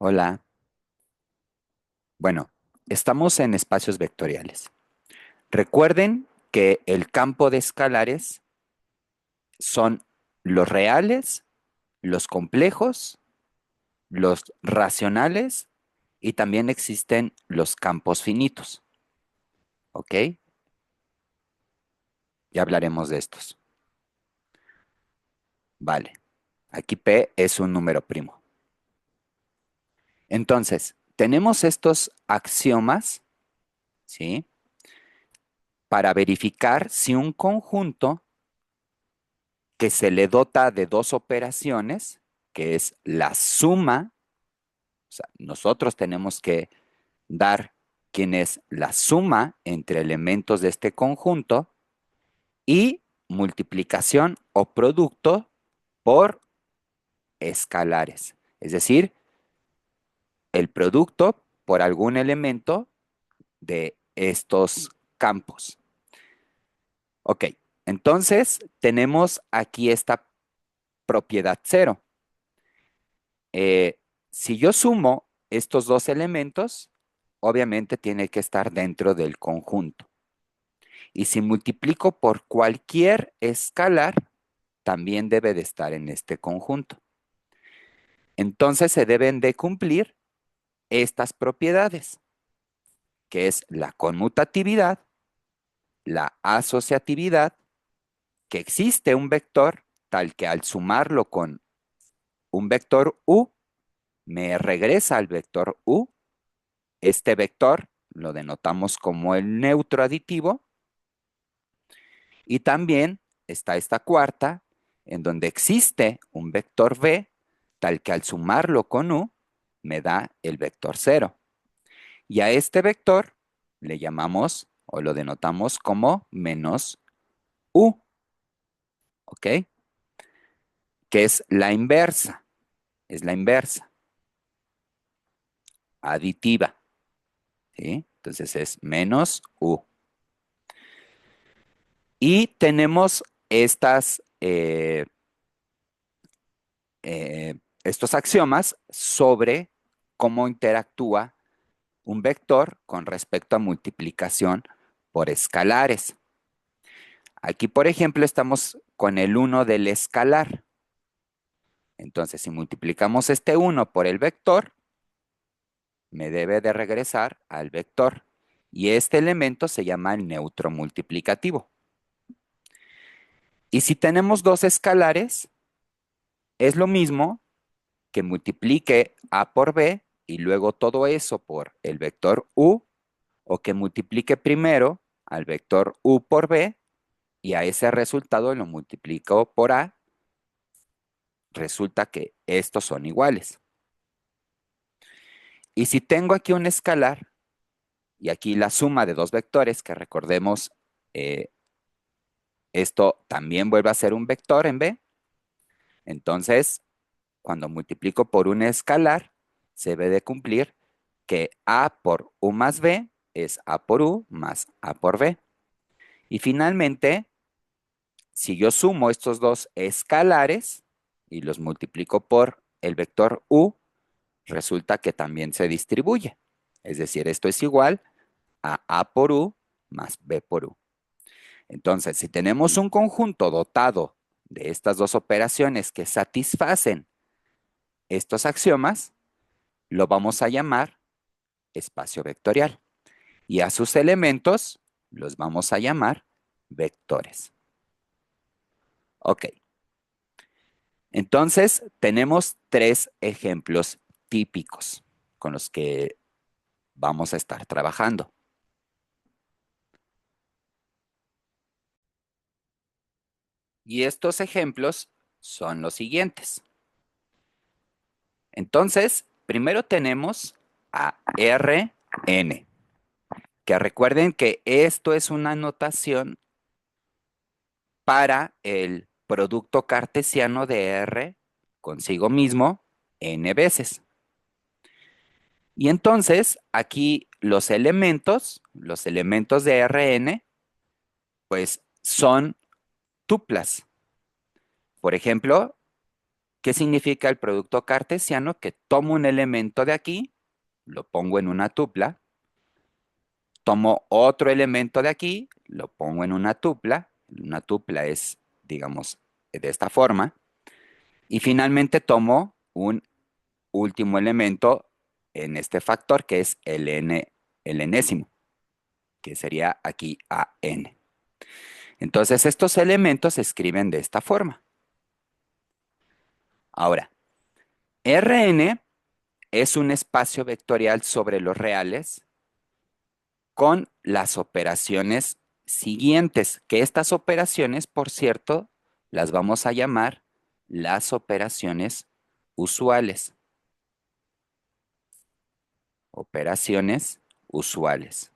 Hola. Bueno, estamos en espacios vectoriales. Recuerden que el campo de escalares son los reales, los complejos, los racionales y también existen los campos finitos. ¿Ok? Ya hablaremos de estos. Vale. Aquí P es un número primo. Entonces, tenemos estos axiomas, ¿sí? Para verificar si un conjunto que se le dota de dos operaciones, que es la suma, o sea, nosotros tenemos que dar quién es la suma entre elementos de este conjunto y multiplicación o producto por escalares, es decir, el producto por algún elemento de estos campos. Ok, entonces tenemos aquí esta propiedad cero. Si yo sumo estos dos elementos, obviamente tiene que estar dentro del conjunto. Y si multiplico por cualquier escalar, también debe de estar en este conjunto. Entonces se deben de cumplir estas propiedades, que es la conmutatividad, la asociatividad, que existe un vector tal que al sumarlo con un vector u, me regresa al vector u. Este vector lo denotamos como el neutro aditivo y también está esta cuarta en donde existe un vector v tal que al sumarlo con u me da el vector cero. Y a este vector le llamamos o lo denotamos como menos u, ¿ok? Que es la inversa, aditiva, ¿sí? Entonces es menos u. Y tenemos estos axiomas sobre cómo interactúa un vector con respecto a multiplicación por escalares. Aquí, por ejemplo, estamos con el 1 del escalar. Entonces, si multiplicamos este 1 por el vector, me debe de regresar al vector. Y este elemento se llama el neutro multiplicativo. Y si tenemos dos escalares, es lo mismo que multiplique a por b y luego todo eso por el vector u, o que multiplique primero al vector u por b y a ese resultado lo multiplico por a, resulta que estos son iguales. Y si tengo aquí un escalar y aquí la suma de dos vectores, que recordemos, eh, esto también vuelve a ser un vector en b, entonces cuando multiplico por un escalar, se debe de cumplir que a por u más b es a por u más a por b. Y finalmente, si yo sumo estos dos escalares y los multiplico por el vector u, resulta que también se distribuye. Es decir, esto es igual a por u más b por u. Entonces, si tenemos un conjunto dotado de estas dos operaciones que satisfacen estos axiomas, lo vamos a llamar espacio vectorial. Y a sus elementos los vamos a llamar vectores. Ok. Entonces, tenemos tres ejemplos típicos con los que vamos a estar trabajando. Y estos ejemplos son los siguientes. Entonces, primero tenemos a Rn, que recuerden que esto es una notación para el producto cartesiano de R consigo mismo n veces. Y entonces, aquí los elementos de Rn, pues son tuplas. Por ejemplo, ¿Qué significa el producto cartesiano? Que tomo un elemento de aquí, lo pongo en una tupla, tomo otro elemento de aquí, lo pongo en una tupla. Una tupla es, digamos, de esta forma. Y finalmente tomo un último elemento en este factor, que es el enésimo, que sería aquí AN. Entonces, estos elementos se escriben de esta forma. Ahora, Rn es un espacio vectorial sobre los reales con las operaciones siguientes, que estas operaciones, por cierto, las vamos a llamar las operaciones usuales. Operaciones usuales.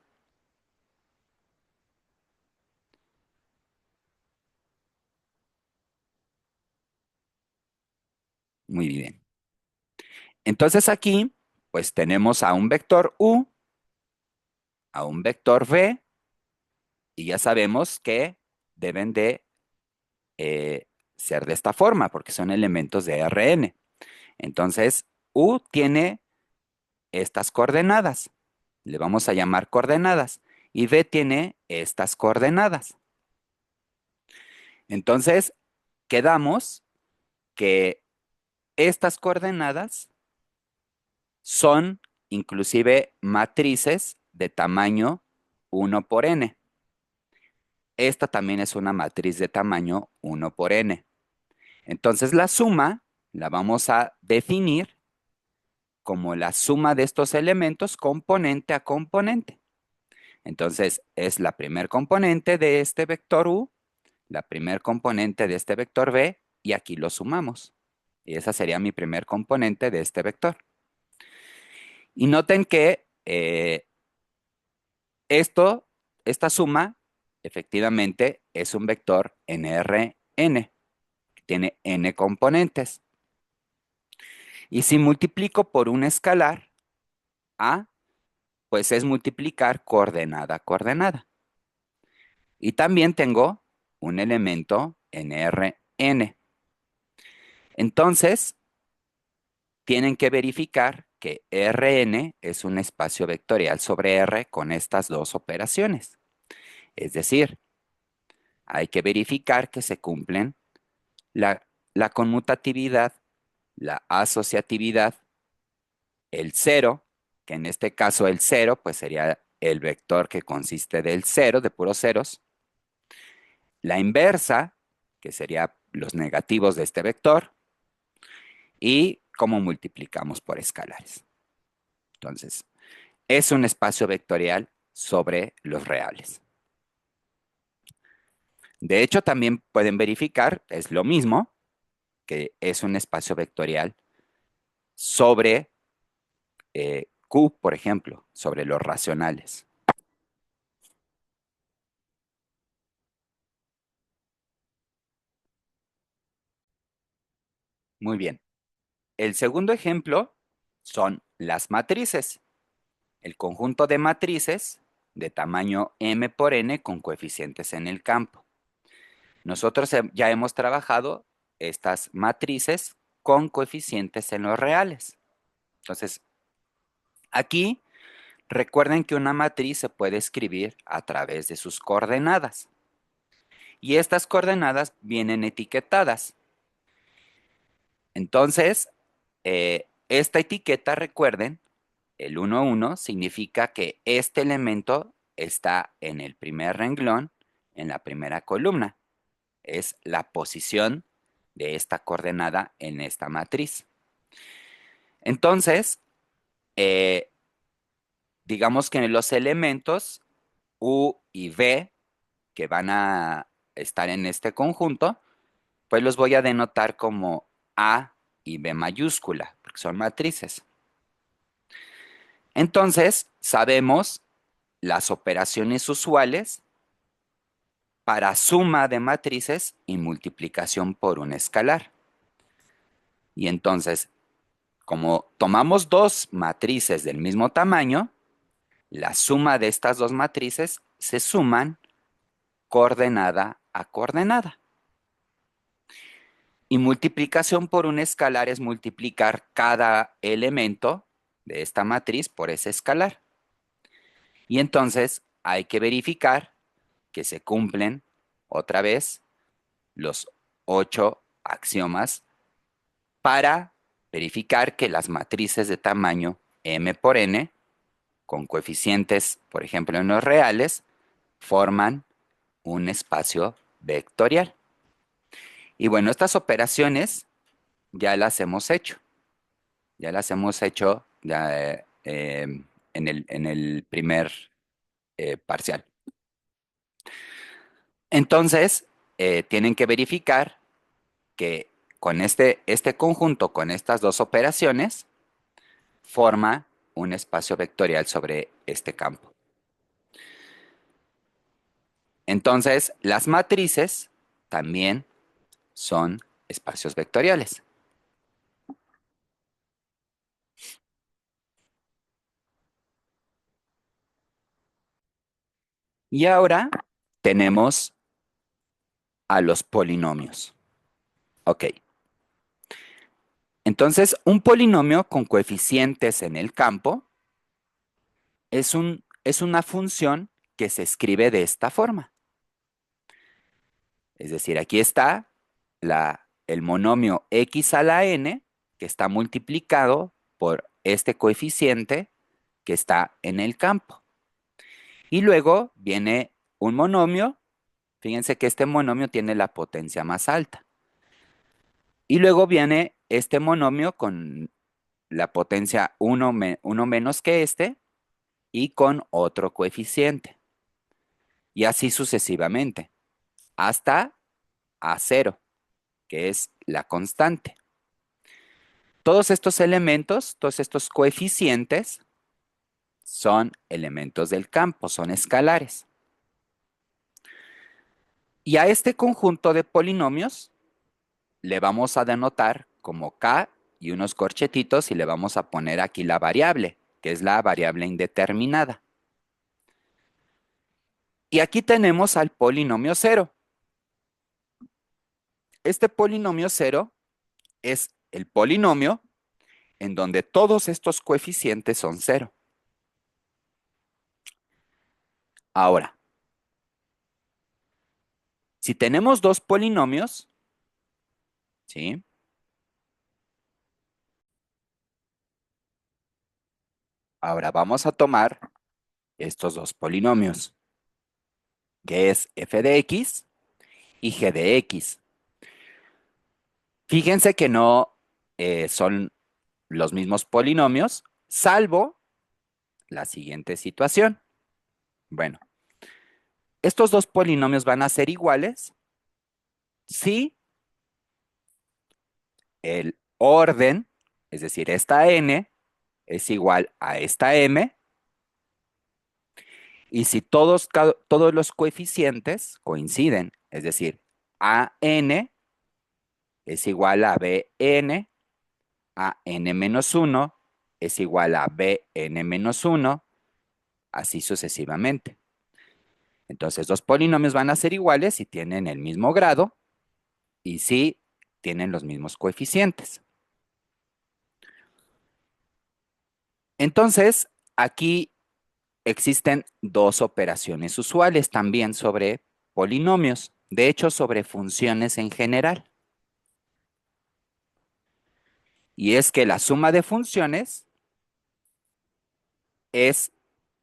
Muy bien. Entonces aquí, pues tenemos a un vector u, a un vector v, y ya sabemos que deben de ser de esta forma, porque son elementos de Rn. Entonces, u tiene estas coordenadas, le vamos a llamar coordenadas, y v tiene estas coordenadas. Entonces, quedamos que estas coordenadas son inclusive matrices de tamaño 1 por n. Esta también es una matriz de tamaño 1 por n. Entonces la suma la vamos a definir como la suma de estos elementos componente a componente. Entonces es la primer componente de este vector u, la primer componente de este vector v, y aquí lo sumamos. Y esa sería mi primer componente de este vector. Y noten que esta suma, efectivamente, es un vector nRn, que tiene n componentes. Y si multiplico por un escalar, a, pues es multiplicar coordenada a coordenada. Y también tengo un elemento nRn. Entonces, tienen que verificar que Rn es un espacio vectorial sobre R con estas dos operaciones. Es decir, hay que verificar que se cumplen la conmutatividad, la asociatividad, el cero, que en este caso el cero pues sería el vector que consiste del cero, de puros ceros, la inversa, que sería los negativos de este vector, y cómo multiplicamos por escalares. Entonces, es un espacio vectorial sobre los reales. De hecho, también pueden verificar, es lo mismo, que es un espacio vectorial sobre Q, por ejemplo, sobre los racionales. Muy bien. El segundo ejemplo son las matrices. El conjunto de matrices de tamaño m por n con coeficientes en el campo. Nosotros ya hemos trabajado estas matrices con coeficientes en los reales. Entonces, aquí recuerden que una matriz se puede escribir a través de sus coordenadas. Y estas coordenadas vienen etiquetadas. Entonces, esta etiqueta, recuerden, el 1, 1 significa que este elemento está en el primer renglón, en la primera columna. Es la posición de esta coordenada en esta matriz. Entonces, eh, digamos que los elementos U y V que van a estar en este conjunto, pues los voy a denotar como A y B mayúscula, porque son matrices. Entonces, sabemos las operaciones usuales para suma de matrices y multiplicación por un escalar. Y entonces, como tomamos dos matrices del mismo tamaño, la suma de estas dos matrices se suman coordenada a coordenada. Y multiplicación por un escalar es multiplicar cada elemento de esta matriz por ese escalar. Y entonces hay que verificar que se cumplen otra vez los 8 axiomas para verificar que las matrices de tamaño m por n, con coeficientes, por ejemplo, en los reales, forman un espacio vectorial. Y bueno, estas operaciones ya las hemos hecho en el primer parcial. Entonces, tienen que verificar que con este conjunto, con estas dos operaciones, forma un espacio vectorial sobre este campo. Entonces, las matrices también son espacios vectoriales. Y ahora tenemos a los polinomios. Ok. Entonces, un polinomio con coeficientes en el campo es una función que se escribe de esta forma. Es decir, aquí está el monomio x a la n, que está multiplicado por este coeficiente que está en el campo. Y luego viene un monomio. Fíjense que este monomio tiene la potencia más alta. Y luego viene este monomio con la potencia 1 menos que este y con otro coeficiente. Y así sucesivamente, hasta a cero, que es la constante. Todos estos elementos, todos estos coeficientes, son elementos del campo, son escalares. Y a este conjunto de polinomios le vamos a denotar como K y unos corchetitos y le vamos a poner aquí la variable, que es la variable indeterminada. Y aquí tenemos al polinomio cero. Este polinomio cero es el polinomio en donde todos estos coeficientes son cero. Ahora, si tenemos dos polinomios, ¿sí? Ahora vamos a tomar estos dos polinomios, que es f de x y g de x. Fíjense que no son los mismos polinomios, salvo la siguiente situación. Bueno, estos dos polinomios van a ser iguales si el orden, es decir, esta n, es igual a esta m, y si todos los coeficientes coinciden, es decir, a n es igual a bn, a n menos 1 es igual a bn menos 1, así sucesivamente. Entonces, dos polinomios van a ser iguales si tienen el mismo grado y si tienen los mismos coeficientes. Entonces, aquí existen dos operaciones usuales también sobre polinomios, de hecho, sobre funciones en general. Y es que la suma de funciones es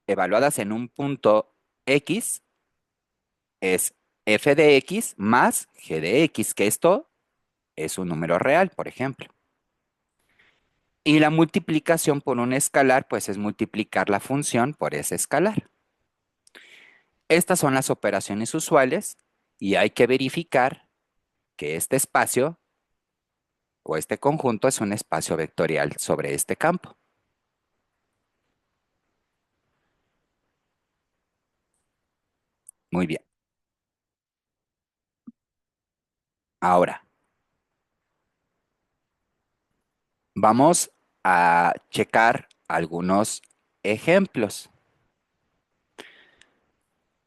evaluadas en un punto x, es f de x más g de x, que esto es un número real, por ejemplo. Y la multiplicación por un escalar, pues es multiplicar la función por ese escalar. Estas son las operaciones usuales y hay que verificar que este espacio o este conjunto es un espacio vectorial sobre este campo. Muy bien. Ahora, vamos a checar algunos ejemplos.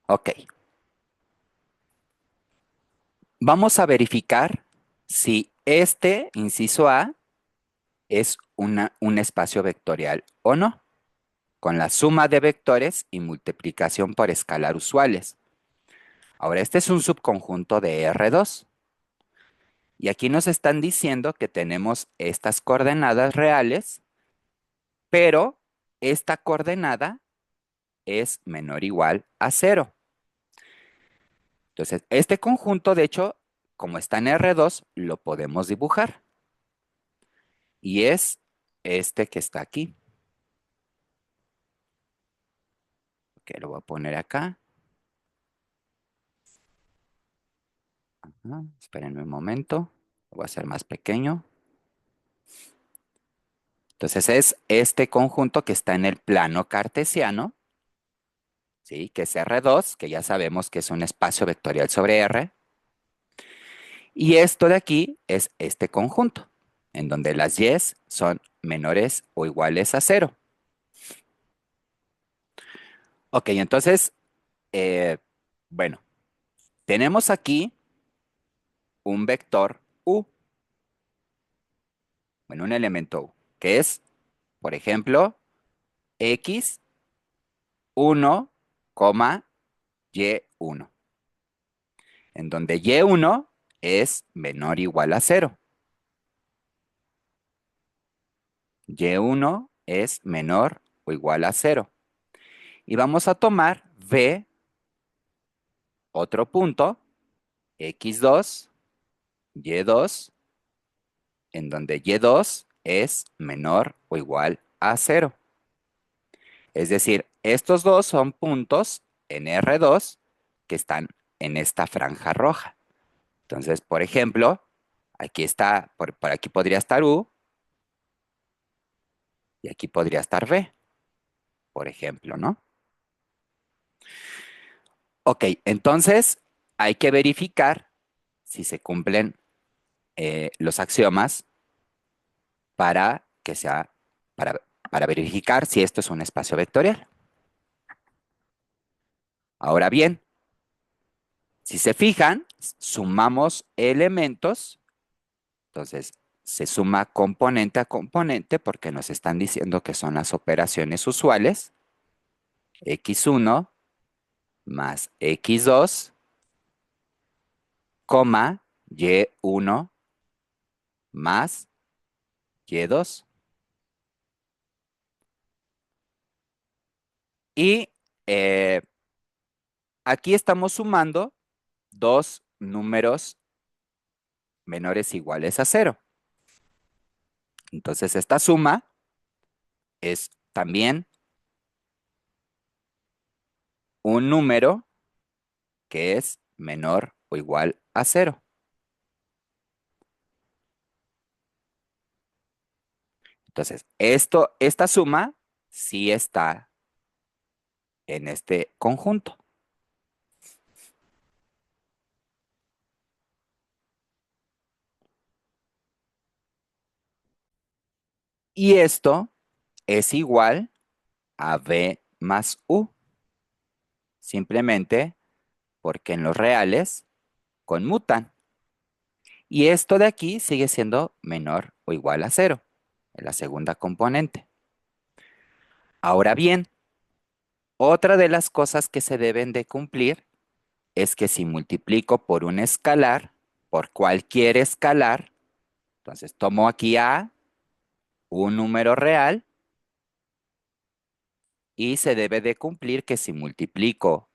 Ok. Vamos a verificar si este, inciso A, es un espacio vectorial o no, con la suma de vectores y multiplicación por escalar usuales. Ahora, este es un subconjunto de R2. Y aquí nos están diciendo que tenemos estas coordenadas reales, pero esta coordenada es menor o igual a cero. Entonces, este conjunto, de hecho, como está en R2, lo podemos dibujar. Y es este que está aquí. Ok, lo voy a poner acá. Espérenme un momento. Lo voy a hacer más pequeño. Entonces es este conjunto que está en el plano cartesiano, ¿sí? Que es R2, que ya sabemos que es un espacio vectorial sobre R. Y esto de aquí es este conjunto, en donde las y son menores o iguales a cero. Ok, entonces, eh, bueno, tenemos aquí un vector u, bueno, un elemento u, que es, por ejemplo, x 1, y1, en donde y1 es menor o igual a cero. Y1 es menor o igual a cero. Y vamos a tomar v, otro punto, x2, y2, en donde y2 es menor o igual a cero. Es decir, estos dos son puntos en R2 que están en esta franja roja. Entonces, por ejemplo, aquí está, por aquí podría estar U y aquí podría estar V, por ejemplo, ¿no? Ok, entonces hay que verificar si se cumplen los axiomas para que sea, para, para verificar si esto es un espacio vectorial. Ahora bien, si se fijan, sumamos elementos, entonces se suma componente a componente porque nos están diciendo que son las operaciones usuales, x1 más x2, coma, y1 más y2. Y eh, aquí estamos sumando dos números menores o iguales a cero. Entonces esta suma es también un número que es menor o igual a cero. Entonces, esta suma sí está en este conjunto. Y esto es igual a b más u, simplemente porque en los reales conmutan. Y esto de aquí sigue siendo menor o igual a cero, en la segunda componente. Ahora bien, otra de las cosas que se deben de cumplir es que si multiplico por un escalar, por cualquier escalar, entonces tomo aquí A, un número real, y se debe de cumplir que si multiplico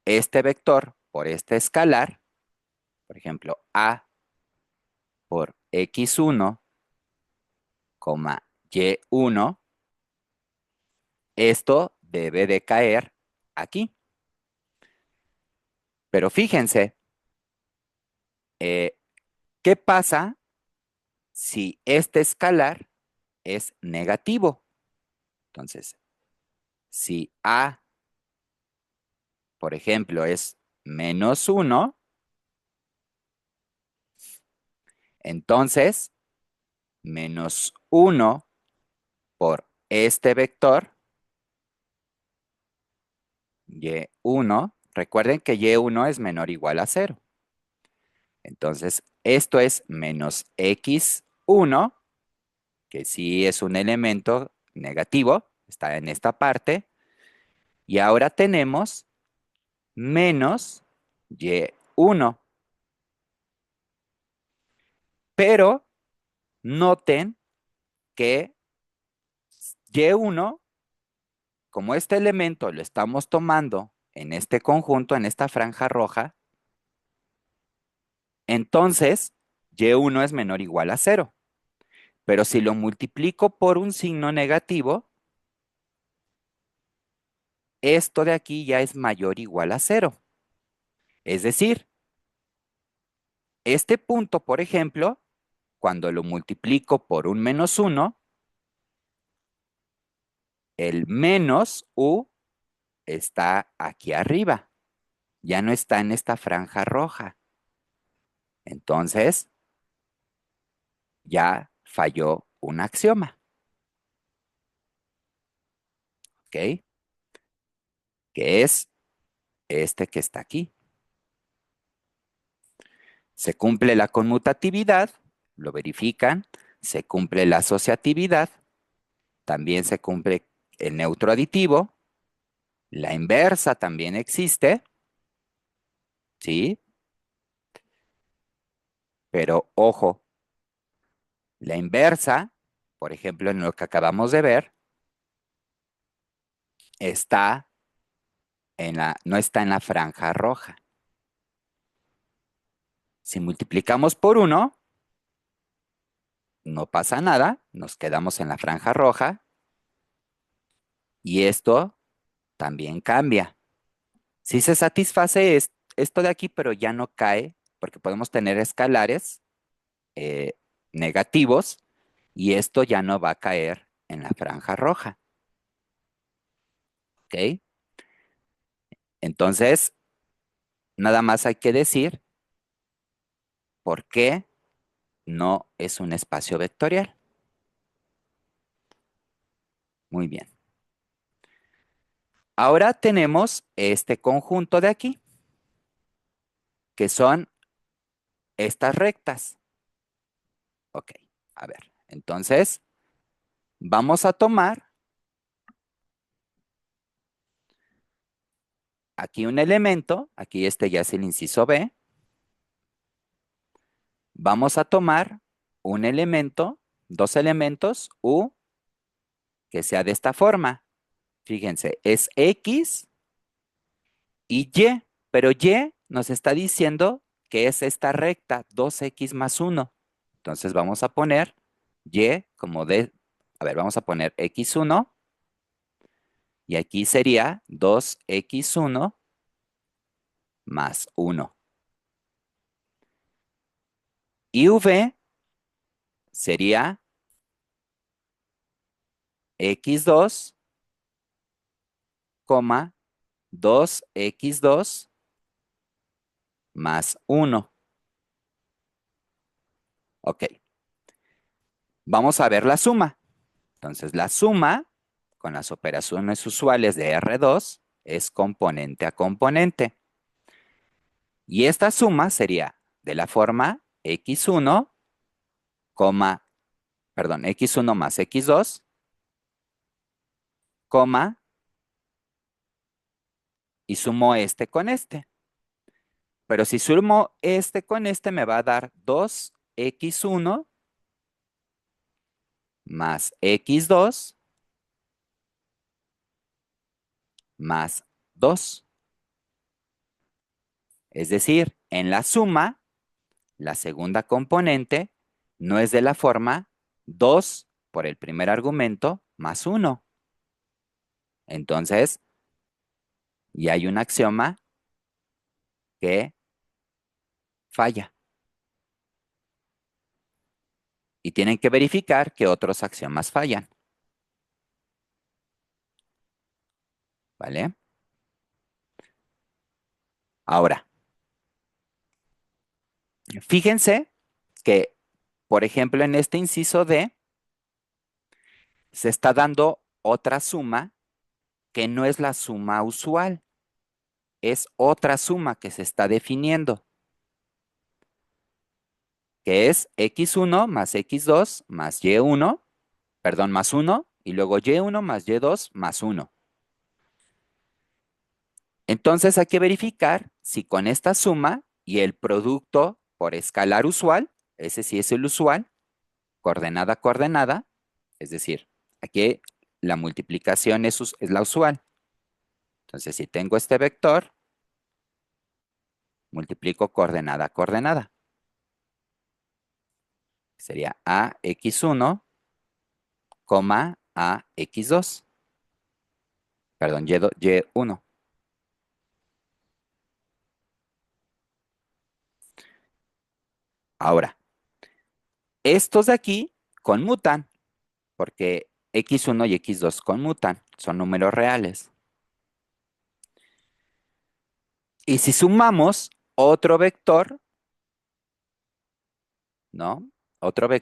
este vector por este escalar, por ejemplo, A por x1, y1, esto debe de caer aquí. Pero fíjense, eh, ¿qué pasa si este escalar es negativo? Entonces, si A, por ejemplo, es -1, entonces -1 por este vector, y1, recuerden que y1 es menor o igual a cero. Entonces, Esto es menos x1, que sí es un elemento negativo, está en esta parte. Y ahora tenemos menos y1. Pero noten que y1, como este elemento lo estamos tomando en este conjunto, en esta franja roja, entonces y1 es menor o igual a 0. Pero si lo multiplico por un signo negativo, esto de aquí ya es mayor o igual a 0. Es decir, este punto, por ejemplo, cuando lo multiplico por un -1, el menos u está aquí arriba, ya no está en esta franja roja. Entonces, ya falló un axioma, ¿ok? Que es este que está aquí. Se cumple la conmutatividad, lo verifican, se cumple la asociatividad, también se cumple el neutro aditivo, la inversa también existe, ¿sí? Pero ojo, la inversa, por ejemplo, en lo que acabamos de ver, está no está en la franja roja. Si multiplicamos por 1, no pasa nada, nos quedamos en la franja roja y esto también cambia. Sí se satisface esto de aquí, pero ya no cae porque podemos tener escalares eh, negativos y esto ya no va a caer en la franja roja, ¿ok? Entonces, nada más hay que decir por qué no es un espacio vectorial. Muy bien. Ahora tenemos este conjunto de aquí, que son estas rectas. Ok, a ver, entonces vamos a tomar aquí un elemento, aquí este ya es el inciso B. Vamos a tomar un elemento, dos elementos, U, que sea de esta forma. Fíjense, es X y Y, pero Y nos está diciendo que es esta recta, 2X más 1. Entonces vamos a poner Y como a ver, vamos a poner X1 y aquí sería 2X1 más 1. Y V sería X2, 2X2 más 1. Ok, vamos a ver la suma. Entonces, la suma con las operaciones usuales de R2 es componente a componente. Y esta suma sería de la forma X1, perdón, X1 más X2, y sumo este con este. Pero si sumo este con este me va a dar 2X1 más X2 más 2. Es decir, en la suma, la segunda componente no es de la forma 2 por el primer argumento más 1. Entonces, ya hay un axioma que falla. Y tienen que verificar que otros axiomas fallan. ¿Vale? Ahora, fíjense que, por ejemplo, en este inciso D, se está dando otra suma que no es la suma usual, es otra suma que se está definiendo. que es x1 más x2 más y1, perdón, más 1, y luego y1 más y2 más 1. Entonces hay que verificar si con esta suma y el producto por escalar usual, ese sí es el usual, coordenada a coordenada, es decir, aquí la multiplicación es la usual. Entonces, si tengo este vector, multiplico coordenada a coordenada. Sería ax1, ax2. Perdón, y1. Ahora, estos de aquí conmutan, porque x1 y x2 conmutan, son números reales. Y si sumamos otro vector, ¿no?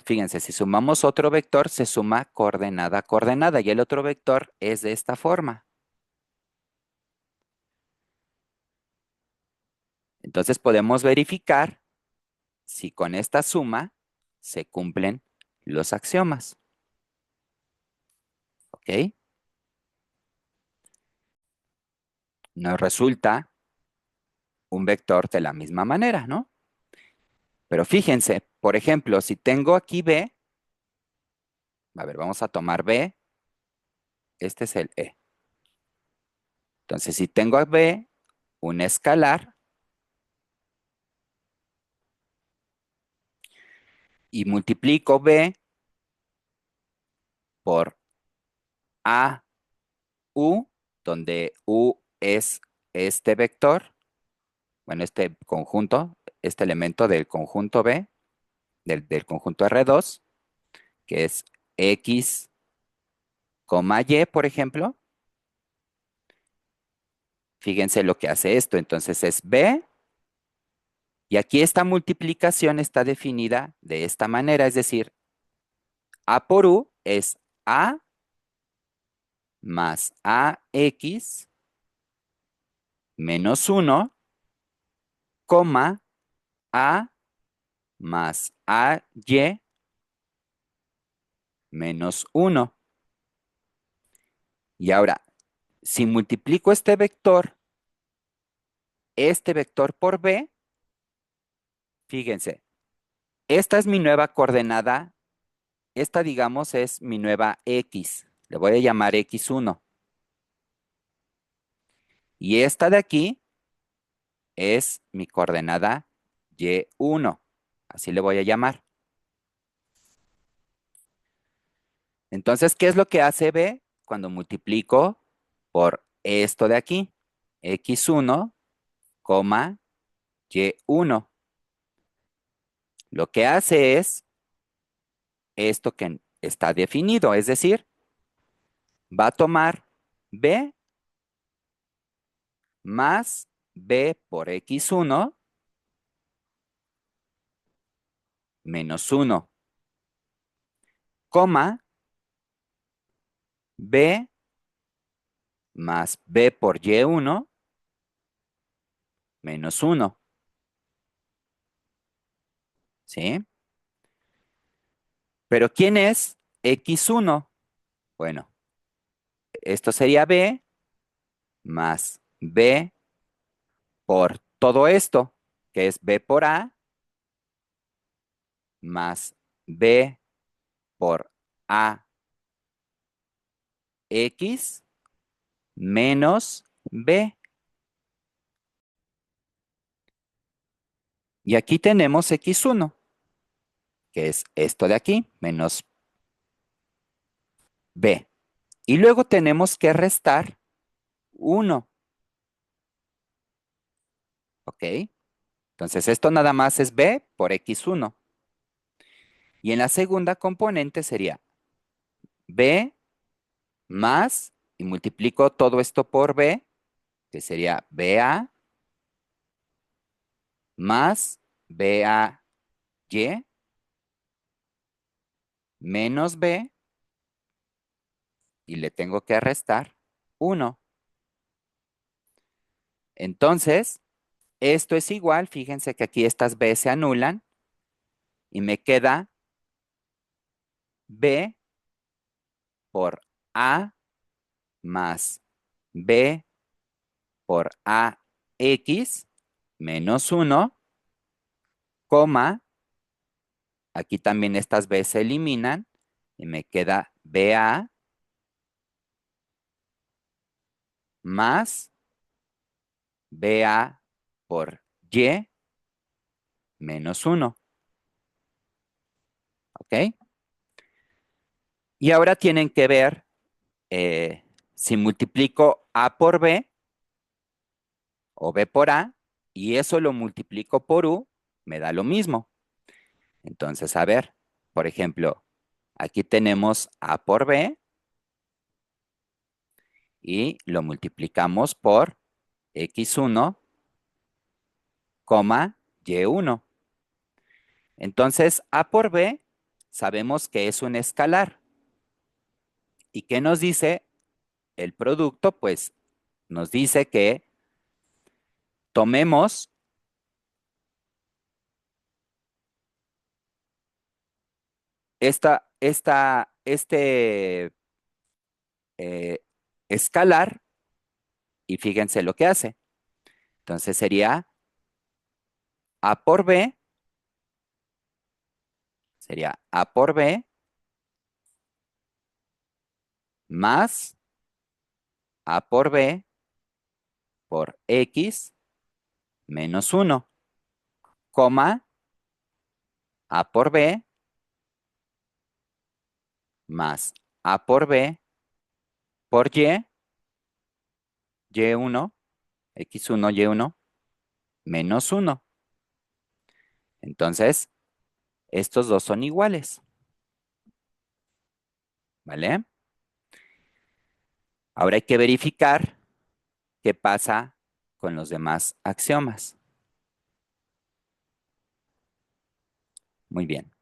Fíjense, si sumamos otro vector, se suma coordenada a coordenada y el otro vector es de esta forma. Entonces podemos verificar si con esta suma se cumplen los axiomas. ¿Ok? Nos resulta un vector de la misma manera, ¿no? Pero fíjense, por ejemplo, si tengo aquí B, a ver, vamos a tomar B, este es el E. Entonces, si tengo a B, un escalar, y multiplico B por A, U, donde U es este vector, bueno, este conjunto, este elemento del conjunto B, del conjunto R2, que es X, Y, por ejemplo. Fíjense lo que hace esto. Entonces es B, y aquí esta multiplicación está definida de esta manera, es decir, A por U es A más AX menos 1, coma, A más AY menos 1. Y ahora, si multiplico este vector por B, fíjense, esta es mi nueva coordenada, esta digamos es mi nueva X, le voy a llamar X1. Y esta de aquí es mi coordenada Y1, así le voy a llamar. Entonces, ¿qué es lo que hace B cuando multiplico por esto de aquí? X1, Y1. Lo que hace es esto que está definido, es decir, va a tomar B más B por X1 menos 1, coma, B más B por Y1 menos 1, ¿sí? Pero ¿quién es X1? Bueno, esto sería B más B por todo esto, que es B por A, más B por A X menos B. Y aquí tenemos X1, que es esto de aquí, menos B. Y luego tenemos que restar 1, ¿ok? Entonces esto nada más es B por X1. Y en la segunda componente sería B más, y multiplico todo esto por B, que sería BA más BAY menos B, y le tengo que restar 1. Entonces, esto es igual, fíjense que aquí estas B se anulan, y me queda B por A más B por AX menos 1, coma, aquí también estas B se eliminan y me queda BA más BA por Y menos 1, ¿ok? Y ahora tienen que ver si multiplico A por B o B por A y eso lo multiplico por U, me da lo mismo. Entonces, a ver, por ejemplo, aquí tenemos A por B y lo multiplicamos por X1, Y1. Entonces, A por B sabemos que es un escalar. ¿Y qué nos dice el producto? Pues nos dice que tomemos este eh, escalar y fíjense lo que hace. Entonces sería A por B, sería A por B más A por B por X menos 1, coma A por B más A por B por Y1, X1, Y1 menos 1. Entonces, estos dos son iguales, ¿vale? Ahora hay que verificar qué pasa con los demás axiomas. Muy bien.